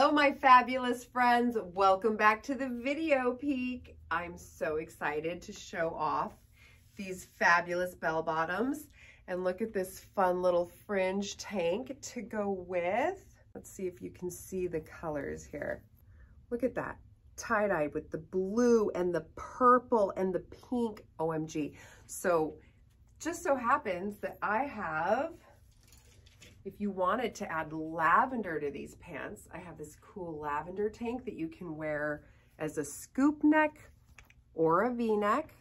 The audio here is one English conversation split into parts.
Hello, my fabulous friends. Welcome back to the video peek. I'm so excited to show off these fabulous bell bottoms. And look at this fun little fringe tank to go with. Let's see if you can see the colors here. Look at that. Tie-dye with the blue and the purple and the pink. OMG. So just so happens that I have, if you wanted to add lavender to these pants, I have this cool lavender tank that you can wear as a scoop neck or a V-neck.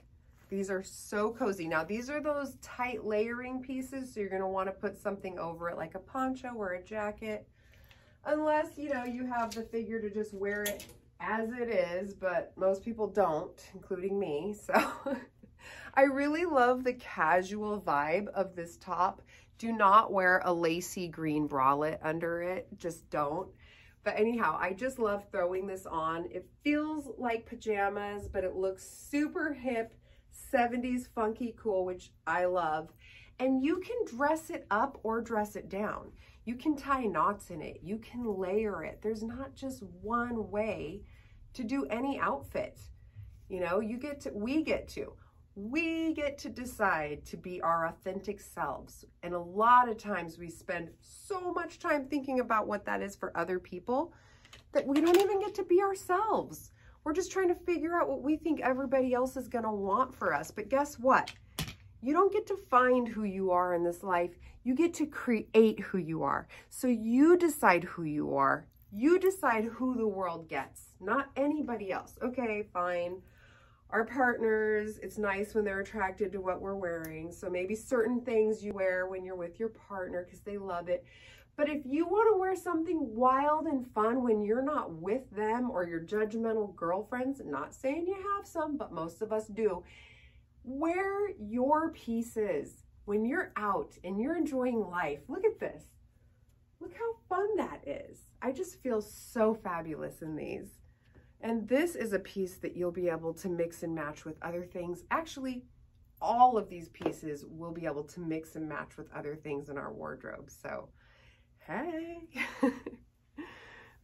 These are so cozy. Now, these are those tight layering pieces, so you're gonna wanna put something over it like a poncho or a jacket, unless, you know, you have the figure to just wear it as it is, but most people don't, including me, so. I really love the casual vibe of this top. Do not wear a lacy green bralette under it, just don't. But anyhow, I just love throwing this on. It feels like pajamas, but it looks super hip, 70s funky cool, which I love. And you can dress it up or dress it down. You can tie knots in it. You can layer it. There's not just one way to do any outfit. You know, we get to decide to be our authentic selves. And a lot of times we spend so much time thinking about what that is for other people that we don't even get to be ourselves. We're just trying to figure out what we think everybody else is gonna want for us. But guess what? You don't get to find who you are in this life. You get to create who you are. So you decide who you are. You decide who the world gets, not anybody else. Okay, fine. Our partners, it's nice when they're attracted to what we're wearing. So maybe certain things you wear when you're with your partner because they love it. But if you want to wear something wild and fun when you're not with them or your judgmental girlfriends, not saying you have some, but most of us do, wear your pieces when you're out and you're enjoying life. Look at this. Look how fun that is. I just feel so fabulous in these. And this is a piece that you'll be able to mix and match with other things. Actually, all of these pieces will be able to mix and match with other things in our wardrobe. So, hey.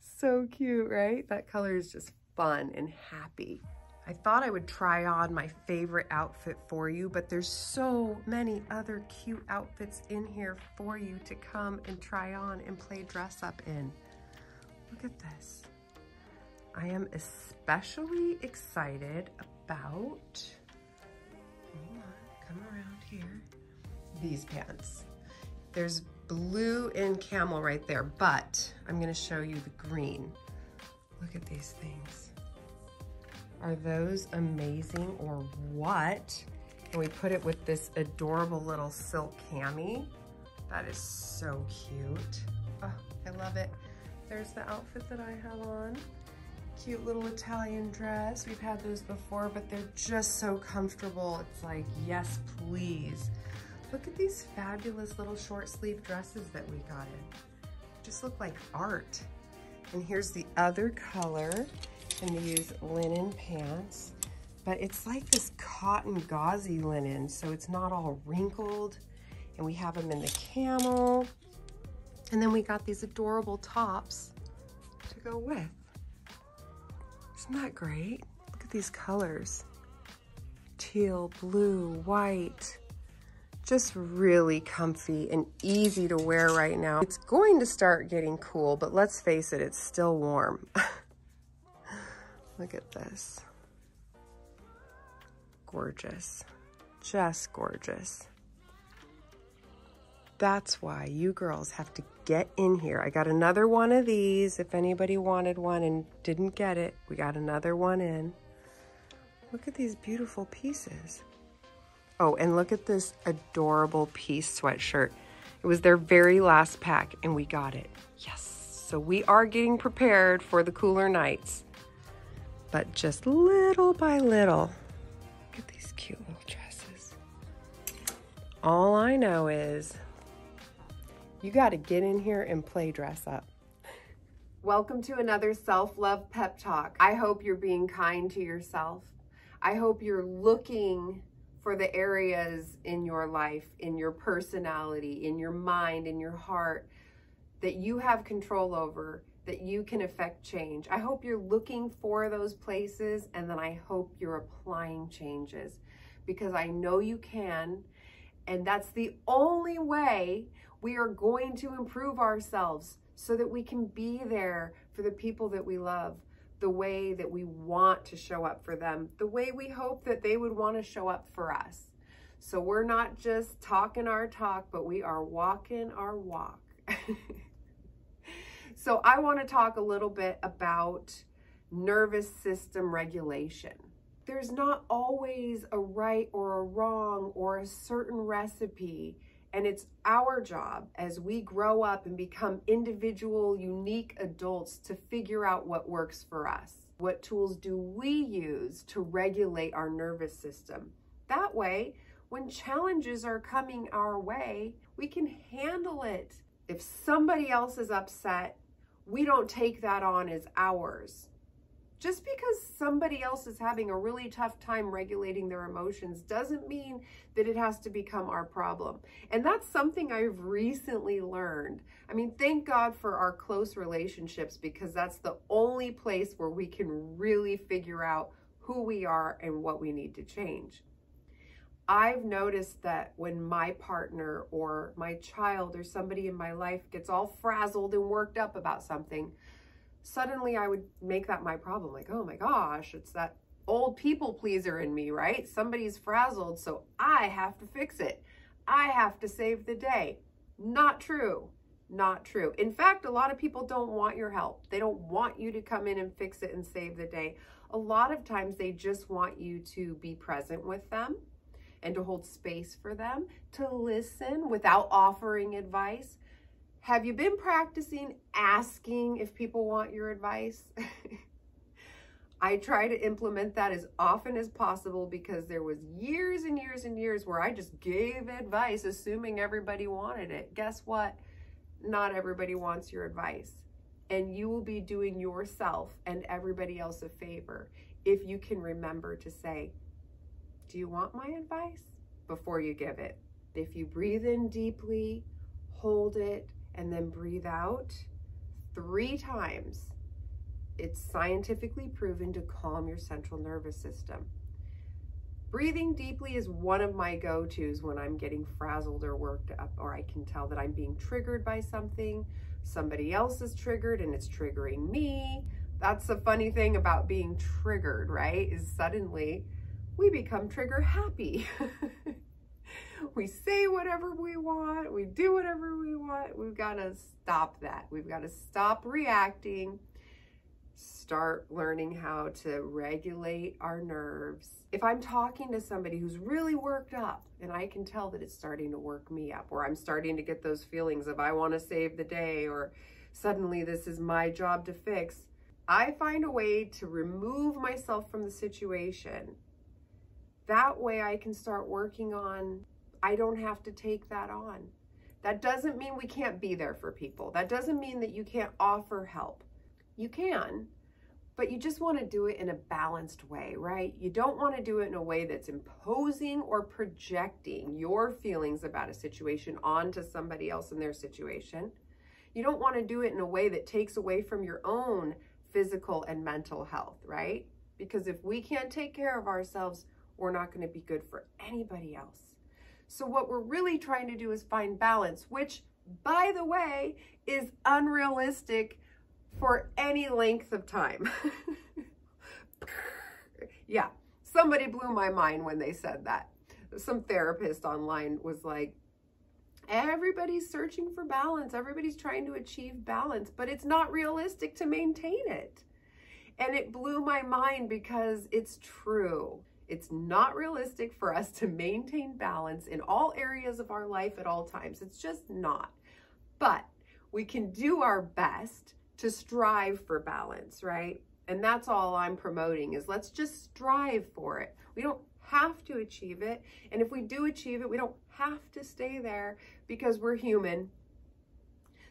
So cute, right? That color is just fun and happy. I thought I would try on my favorite outfit for you, but there's so many other cute outfits in here for you to come and try on and play dress up in. Look at this. I am especially excited about, hold on, come around here, these pants. There's blue and camel right there, but I'm gonna show you the green. Look at these things. Are those amazing or what? And we put it with this adorable little silk cami. That is so cute. Oh, I love it. There's the outfit that I have on. Cute little Italian dress. We've had those before, but they're just so comfortable. It's like, yes, please. Look at these fabulous little short sleeve dresses that we got in. Just look like art. And here's the other color in these linen pants, but it's like this cotton gauzy linen, so it's not all wrinkled. And we have them in the camel. And then we got these adorable tops to go with. Isn't that great? Look at these colors. Teal, blue, white. Just really comfy and easy to wear right now. It's going to start getting cool, but let's face it, it's still warm. Look at this. Gorgeous. Just gorgeous. That's why you girls have to get in here. I got another one of these. If anybody wanted one and didn't get it, we got another one in. Look at these beautiful pieces. Oh, and look at this adorable piece sweatshirt. It was their very last pack and we got it. Yes. So we are getting prepared for the cooler nights, but just little by little. Look at these cute little dresses. All I know is you got to get in here and play dress up. Welcome to another self-love pep talk. I hope you're being kind to yourself. I hope you're looking for the areas in your life, in your personality, in your mind, in your heart, that you have control over, that you can affect change. I hope you're looking for those places, and then I hope you're applying changes, because I know you can, and that's the only way we are going to improve ourselves, so that we can be there for the people that we love, the way that we want to show up for them, the way we hope that they would want to show up for us. So we're not just talking our talk, but we are walking our walk. So I want to talk a little bit about nervous system regulation. There's not always a right or a wrong or a certain recipe. And it's our job as we grow up and become individual, unique adults to figure out what works for us. What tools do we use to regulate our nervous system? That way, when challenges are coming our way, we can handle it. If somebody else is upset, we don't take that on as ours. Just because somebody else is having a really tough time regulating their emotions doesn't mean that it has to become our problem. And that's something I've recently learned. I mean, thank God for our close relationships, because that's the only place where we can really figure out who we are and what we need to change. I've noticed that when my partner or my child or somebody in my life gets all frazzled and worked up about something, suddenly I would make that my problem. Like, oh my gosh, it's that old people pleaser in me, right? Somebody's frazzled, so I have to fix it. I have to save the day. Not true. Not true. In fact, a lot of people don't want your help. They don't want you to come in and fix it and save the day. A lot of times they just want you to be present with them and to hold space for them, to listen without offering advice. Have you been practicing asking if people want your advice? I try to implement that as often as possible, because there was years and years and years where I just gave advice assuming everybody wanted it. Guess what? Not everybody wants your advice. And you will be doing yourself and everybody else a favor if you can remember to say, do you want my advice? Before you give it. If you breathe in deeply, hold it, and then breathe out 3 times, it's scientifically proven to calm your central nervous system. Breathing deeply is one of my go-tos when I'm getting frazzled or worked up, or I can tell that I'm being triggered by something. Somebody else is triggered and it's triggering me. That's the funny thing about being triggered, right? Is suddenly we become trigger happy. We say whatever we want, we do whatever we want. We've got to stop that. We've got to stop reacting, start learning how to regulate our nerves. If I'm talking to somebody who's really worked up and I can tell that it's starting to work me up, or I'm starting to get those feelings of I want to save the day, or suddenly this is my job to fix, I find a way to remove myself from the situation. That way I can start working on, I don't have to take that on. That doesn't mean we can't be there for people. That doesn't mean that you can't offer help. You can, but you just want to do it in a balanced way, right? You don't want to do it in a way that's imposing or projecting your feelings about a situation onto somebody else in their situation. You don't want to do it in a way that takes away from your own physical and mental health, right? Because if we can't take care of ourselves, we're not going to be good for anybody else. So what we're really trying to do is find balance, which, by the way, is unrealistic for any length of time. Yeah, somebody blew my mind when they said that. Some therapist online was like, everybody's searching for balance. Everybody's trying to achieve balance, but it's not realistic to maintain it. And it blew my mind because it's true. It's not realistic for us to maintain balance in all areas of our life at all times. It's just not. But we can do our best to strive for balance, right? And that's all I'm promoting, is let's just strive for it. We don't have to achieve it. And if we do achieve it, we don't have to stay there, because we're human.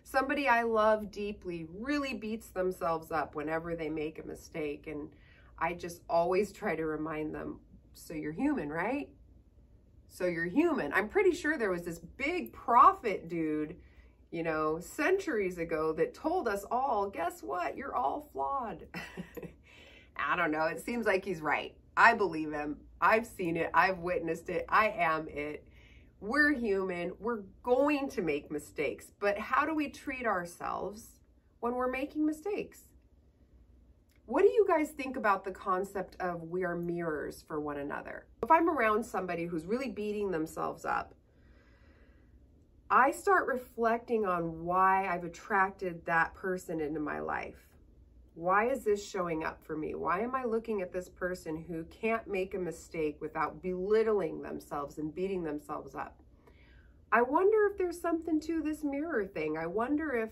Somebody I love deeply really beats themselves up whenever they make a mistake. And I just always try to remind them, so you're human, right? So you're human. I'm pretty sure there was this big prophet dude, you know, centuries ago that told us all, guess what? You're all flawed. I don't know. It seems like he's right. I believe him. I've seen it. I've witnessed it. I am it. We're human. We're going to make mistakes. But how do we treat ourselves when we're making mistakes? What do you guys think about the concept of we are mirrors for one another? If I'm around somebody who's really beating themselves up, I start reflecting on why I've attracted that person into my life. Why is this showing up for me? Why am I looking at this person who can't make a mistake without belittling themselves and beating themselves up? I wonder if there's something to this mirror thing. I wonder if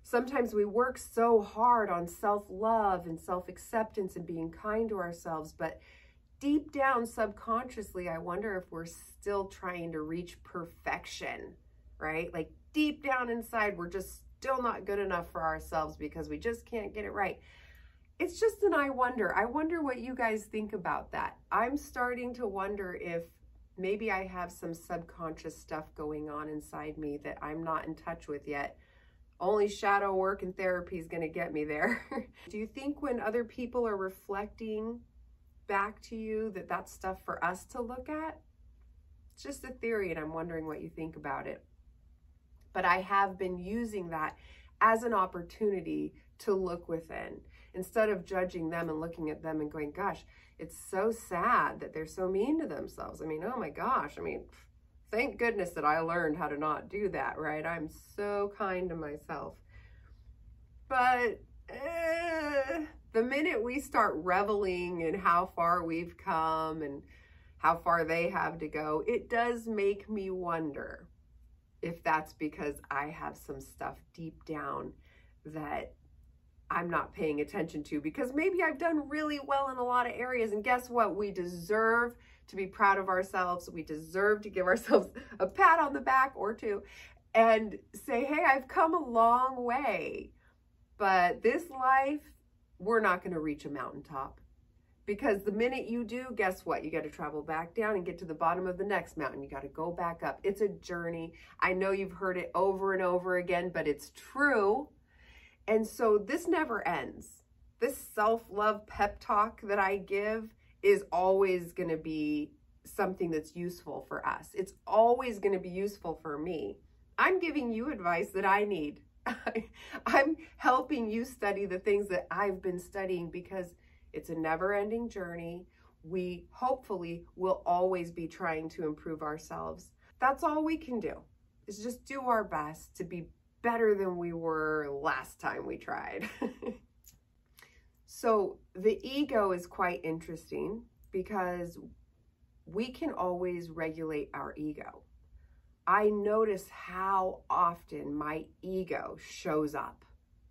sometimes we work so hard on self-love and self-acceptance and being kind to ourselves, but deep down subconsciously, I wonder if we're still trying to reach perfection, right? Like deep down inside, we're just still not good enough for ourselves because we just can't get it right. It's just an I wonder. I wonder what you guys think about that. I'm starting to wonder if maybe I have some subconscious stuff going on inside me that I'm not in touch with yet. Only shadow work and therapy is going to get me there. Do you think when other people are reflecting back to you that that's stuff for us to look at? It's just a theory and I'm wondering what you think about it. But I have been using that as an opportunity to look within instead of judging them and looking at them and going, gosh, it's so sad that they're so mean to themselves. I mean, oh my gosh. I mean, thank goodness that I learned how to not do that, right? I'm so kind to myself. But the minute we start reveling in how far we've come and how far they have to go, it does make me wonder if that's because I have some stuff deep down that I'm not paying attention to, because maybe I've done really well in a lot of areas. And guess what? We deserve to be proud of ourselves. We deserve to give ourselves a pat on the back or two and say, hey, I've come a long way. But this life, we're not going to reach a mountaintop. Because the minute you do, guess what? You got to travel back down and get to the bottom of the next mountain. You got to go back up. It's a journey. I know you've heard it over and over again, but it's true. And so this never ends. This self-love pep talk that I give is always going to be something that's useful for us. It's always going to be useful for me. I'm giving you advice that I need. I'm helping you study the things that I've been studying because it's a never-ending journey. We hopefully will always be trying to improve ourselves. That's all we can do, is just do our best to be better than we were last time we tried. So the ego is quite interesting because we can always regulate our ego. I notice how often my ego shows up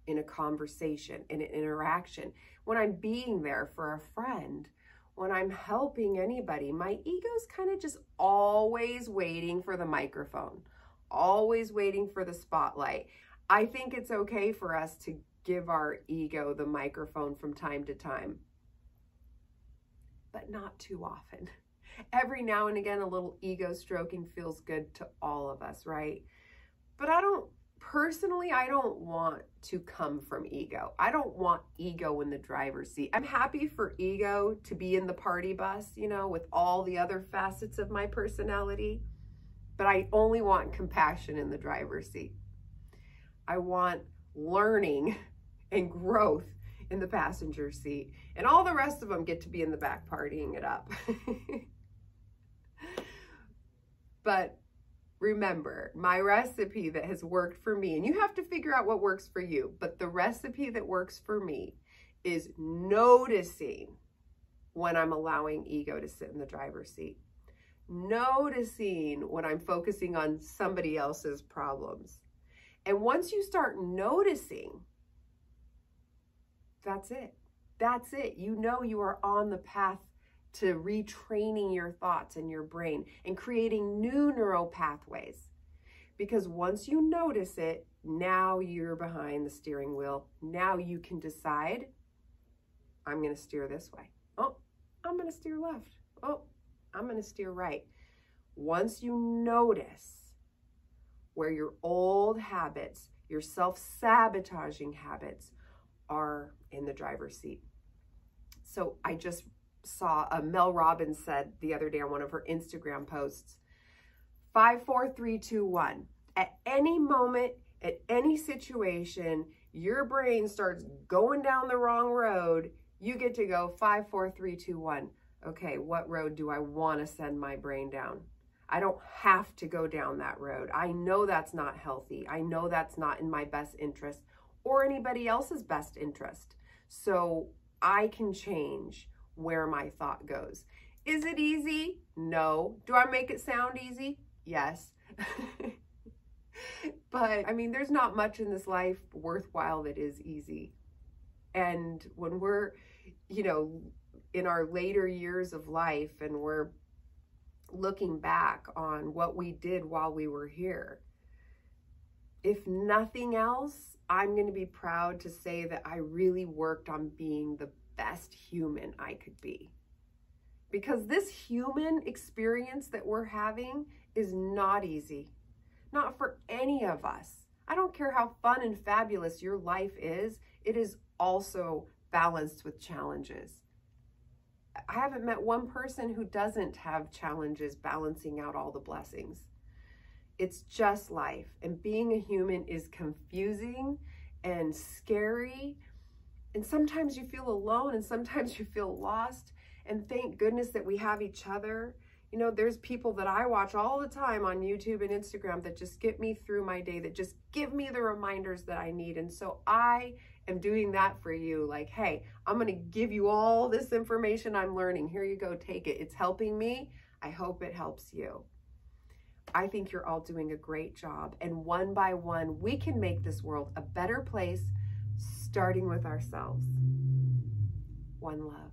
in a conversation, in an interaction, when I'm being there for a friend, when I'm helping anybody. My ego's kind of just always waiting for the microphone, always waiting for the spotlight. I think it's okay for us to give our ego the microphone from time to time, but not too often. Every now and again, a little ego stroking feels good to all of us, right? But personally, I don't want to come from ego. I don't want ego in the driver's seat. I'm happy for ego to be in the party bus, you know, with all the other facets of my personality, but I only want compassion in the driver's seat. I want learning and growth in the passenger seat, and all the rest of them get to be in the back partying it up. But remember, my recipe that has worked for me, and you have to figure out what works for you, but the recipe that works for me is noticing when I'm allowing ego to sit in the driver's seat. Noticing when I'm focusing on somebody else's problems. And once you start noticing, that's it. That's it. You know you are on the path to retraining your thoughts and your brain and creating new neural pathways. Because once you notice it, now you're behind the steering wheel. Now you can decide, I'm going to steer this way. Oh, I'm going to steer left. Oh, I'm going to steer right. Once you notice where your old habits, your self-sabotaging habits are in the driver's seat. So I just saw Mel Robbins said the other day on one of her Instagram posts, 5, 4, 3, 2, 1. At any moment, at any situation, your brain starts going down the wrong road, you get to go 5, 4, 3, 2, 1. Okay, what road do I want to send my brain down? I don't have to go down that road. I know that's not healthy. I know that's not in my best interest or anybody else's best interest. So I can change where my thought goes. Is it easy? No. Do I make it sound easy? Yes. But I mean, there's not much in this life worthwhile that is easy. And when we're, you know, in our later years of life and we're looking back on what we did while we were here, if nothing else, I'm going to be proud to say that I really worked on being the best human I could be. Because this human experience that we're having is not easy. Not for any of us. I don't care how fun and fabulous your life is, it is also balanced with challenges. I haven't met one person who doesn't have challenges balancing out all the blessings. It's just life, and being a human is confusing and scary, and sometimes you feel alone and sometimes you feel lost, and thank goodness that we have each other. You know, there's people that I watch all the time on YouTube and Instagram that just get me through my day, that just give me the reminders that I need. And so I am doing that for you. Like, hey, I'm going to give you all this information I'm learning. Here you go, take it. It's helping me. I hope it helps you. I think you're all doing a great job. And one by one, we can make this world a better place, starting with ourselves. One love.